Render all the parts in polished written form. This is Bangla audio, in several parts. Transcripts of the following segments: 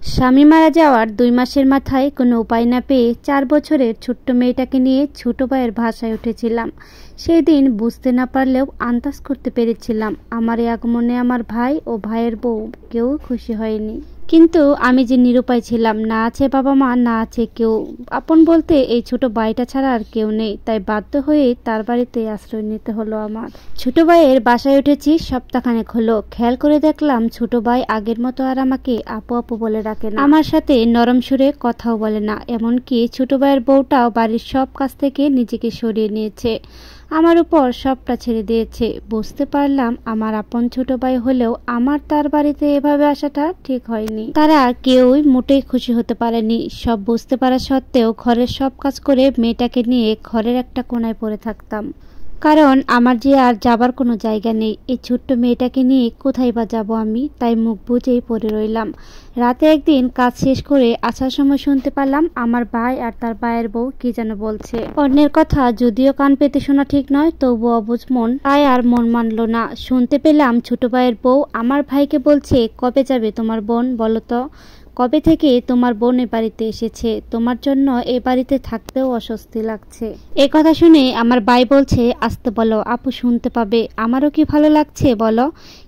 স্বামী মারা যাওয়ার 2 মাসের মাথায় কোনো উপায় না পেয়ে 4 বছরের ছোট্ট মেয়েটাকে নিয়ে ছোট ভাইয়ের বাসায় উঠেছিলাম। সেই দিন বুঝতে না পারলেও আন্দাজ করতে পেরেছিলাম আমার এই আগমনে আমার ভাই ও ভাইয়ের বউ কেউ খুশি হয়নি। কিন্তু আমি যে নিরুপায় ছিলাম, না আছে বাবা মা, না আছে কেউ আপন বলতে এই ছোট ভাইটা ছাড়া আর কেউ নেই। তাই বাধ্য হয়ে তার বাড়িতে আশ্রয় নিতে হলো আমার। ছোট ভাইয়ের বাসায় উঠেছি সপ্তাহখানেক হলো। খেয়াল করে দেখলাম ছোট ভাই আগের মতো আর আমাকে আপু আপু বলে ডাকে না, আমার সাথে নরম সুরে কথাও বলে না। এমনকি ছোট ভাইয়ের বউটাও বাড়ির সব কাজ থেকে নিজেকে সরিয়ে নিয়েছে, আমার উপর সবটা ছেড়ে দিয়েছে। বুঝতে পারলাম আমার আপন ছোট ভাই হলেও আমার তার বাড়িতে এভাবে আসাটা ঠিক হয়নি। তারা কেউই মোটেই খুশি হতে পারেনি। সব বুঝতে পারা সত্ত্বেও ঘরের সব কাজ করে মেয়েটাকে নিয়ে ঘরের একটা কোনায় পড়ে থাকতাম, কারণ আমার যে আর যাবার কোনো জায়গা নেই। এই ছোট্ট মেয়েটাকে নিয়ে কোথায় বা যাবো আমি, তাই মুখ বুজেই পড়ে রইলাম। রাতে একদিন কাজ শেষ করে আসার সময় শুনতে পারলাম আমার ভাই আর তার ভাইয়ের বউ কি যেন বলছে। অন্যের কথা যদিও কান পেতে শোনা ঠিক নয়, তবু অবুঝ মন তাই আর মন মানলো না। শুনতে পেলাম ছোট ভাইয়ের বউ আমার ভাইকে বলছে, কবে যাবে তোমার বোন বলো তো? কবে থেকে তোমার বোন এ বাড়িতে এসেছে? তোমার জন্য এ বাড়িতে থাকতেও অস্বস্তি লাগছে। এ কথা শুনে আমার ভাই বলছে, আসতে বলো, আপু শুনতে পাবে। আমারও কি ভালো লাগছে বলো?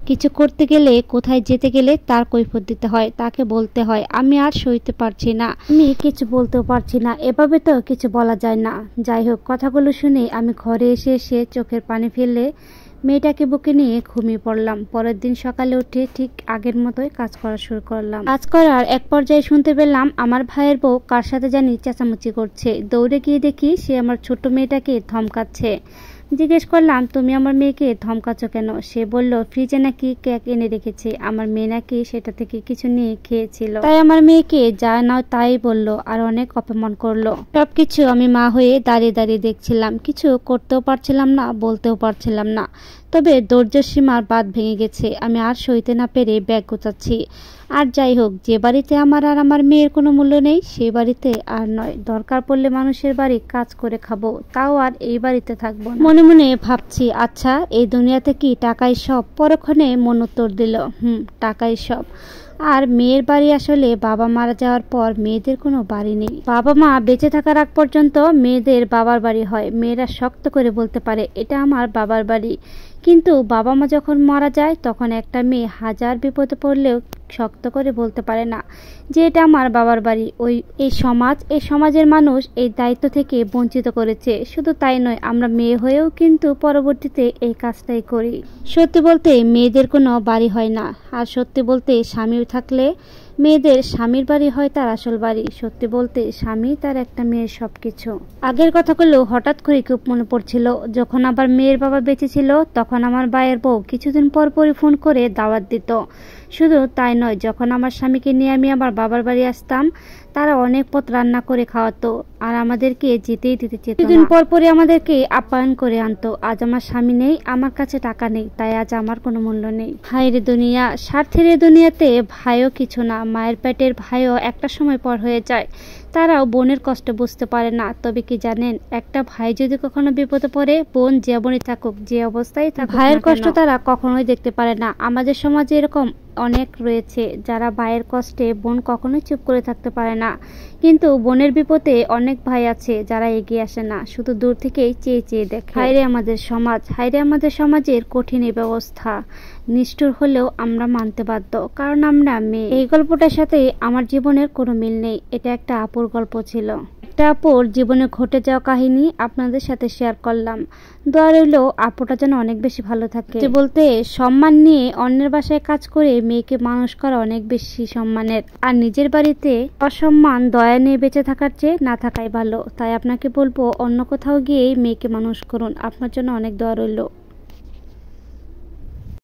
কিছু করতে গেলে, কোথায় যেতে গেলে তার কৈফিয়ত দিতে হয়, তাকে বলতে হয়। আমি আর সইতে পারছি না, আমি কিছু বলতেও পারছি না। এভাবে তো কিছু বলা যায় না। যাই হোক, কথাগুলো শুনে আমি ঘরে এসে চোখের পানি ফেললে মেয়েটাকে বুকে নিয়ে ঘুমিয়ে পড়লাম। পরের দিন সকালে উঠে ঠিক আগের মতোই কাজ করা শুরু করলাম। কাজ করার এক পর্যায়ে শুনতে পেলাম আমার ভাইয়ের বউ কার সাথে জানি চেঁচামেচি করছে। দৌড়ে গিয়ে দেখি সে আমার ছোট মেয়েটাকে ধমকাচ্ছে। জিজ্ঞেস করলাম, তুমি আমার মেয়েকে ধমকাচ্ছ কেন? সে বলল, ফ্রিজে নাকি কেক এনে রেখেছে, আমার মেয়ে নাকি সেটা থেকে কিছু নিয়ে খেয়েছিল, তাই আমার মেয়েকে যা নাও তাই বলল আর অনেক অপমান করলো। সবকিছু আমি মা হয়ে দাঁড়িয়ে দাঁড়িয়ে দেখছিলাম, কিছু করতেও পারছিলাম না, বলতেও পারছিলাম না। তবে ধৈর্যের সীমার বাঁধ ভেঙে গেছে। আমি আর সইতে না পেরে ব্যাগ গোছাচ্ছি। আর যাই হোক, যে বাড়িতে আমার আর আমার মেয়ের কোনো মূল্য নেই সেই বাড়িতে আর নয়। দরকার পড়লে মানুষের বাড়ি কাজ করে খাবো, তাও আর এই বাড়িতে থাকবো না। মনে মনে ভাবছি, আচ্ছা এই দুনিয়াতে কি টাকাই সব? পরক্ষণে মন উত্তর দিল, টাকাই সব। আর মেয়ের বাড়ি আসলে বাবা মারা যাওয়ার পর মেয়েদের কোনো বাড়ি নেই। বাবা মা বেঁচে থাকার আগ পর্যন্ত মেয়েদের বাবার বাড়ি হয়। মেয়েরা শক্ত করে বলতে পারে, এটা আমার বাবার বাড়ি। কিন্তু বাবা মা যখন মারা যায় তখন একটা মেয়ে হাজার বিপদে পড়লেও শক্ত করে বলতে পারে না যে এটা আমার বাবার বাড়ি। এই সমাজের মানুষ এই দায়িত্ব থেকে বঞ্চিত করেছে। শুধু তাই নয়, আমরা মেয়ে হয়েও কিন্তু পরবর্তীতে এই কাজটাই করি। সত্যি বলতে মেয়েদের কোনো বাড়ি হয় না, আর সত্যি বলতে স্বামী থাকলে মেয়েদের স্বামীর বাড়ি হয় তার আসল বাড়ি। সত্যি বলতে স্বামী তার একটা মেয়ের সবকিছু। আগের কথাগুলো হঠাৎ করে খুব মনে পড়ছিল। যখন আবার মেয়ের বাবা বেঁচে ছিল তখন আমার ভাইয়ের বউ কিছুদিন পর পরই ফোন করে দাওয়াত দিত। শুধু তাই নয়, যখন আমার স্বামীকে নিয়ে আমি আমার বাবার বাড়ি আসতাম তারা অনেক পথ রান্না করে খাওয়াতো আর আমাদেরকে যেতেই দিতে চেত না। কিছুদিন পর পরই আমাদেরকে আপ্যায়ন করে আনতো। আজ আমার স্বামী নেই, আমার কাছে টাকা নেই, তাই আজ আমার কোনো মূল্য নেই। হায়রে দুনিয়া, স্বার্থের এই দুনিয়াতে ভাইও কিছু না। মায়ের পেটের ভাইও একটা সময় পর হয়ে যায়। তারাও বোনের কষ্ট বুঝতে পারে না। তবে কি জানেন, একটা ভাই যদি কখনো বিপদে পড়ে, বোন যেমনই থাকুক, যে অবস্থায় থাকুক, ভাইয়ের কষ্ট তারা কখনোই দেখতে পারে না। আমাদের সমাজে এরকম অনেক রয়েছে যারা ভাইয়ের কষ্টে বোন কখনোই চুপ করে থাকতে পারে না। কিন্তু বোনের বিপদে অনেক ভাই আছে যারা এগিয়ে আসে না, শুধু দূর থেকেই চেয়ে চেয়ে দেখে। হায়রে আমাদের সমাজ, হায়রে আমাদের সমাজের কঠিন এই ব্যবস্থা। নিষ্ঠুর হলেও আমরা মানতে বাধ্য, কারণ আমরা মেয়ে। এই গল্পটার সাথে আমার জীবনের কোনো মিল নেই। এটা একটা আপুর গল্প ছিল। একটা আপুর জীবনে ঘটে যাওয়া কাহিনী আপনাদের সাথে শেয়ার করলাম। দোয়া রইল আপুটা যেন অনেক বেশি ভালো থাকে। বলতে সম্মান নিয়ে অন্যের বাসায় কাজ করে মেয়েকে মানুষ করা অনেক বেশি সম্মানের, আর নিজের বাড়িতে অসম্মান দয়া নিয়ে বেঁচে থাকার চেয়ে না থাকাই ভালো। তাই আপনাকে বলবো, অন্য কোথাও গিয়েই মেয়েকে মানুষ করুন। আপনার জন্য অনেক দোয়া রইল।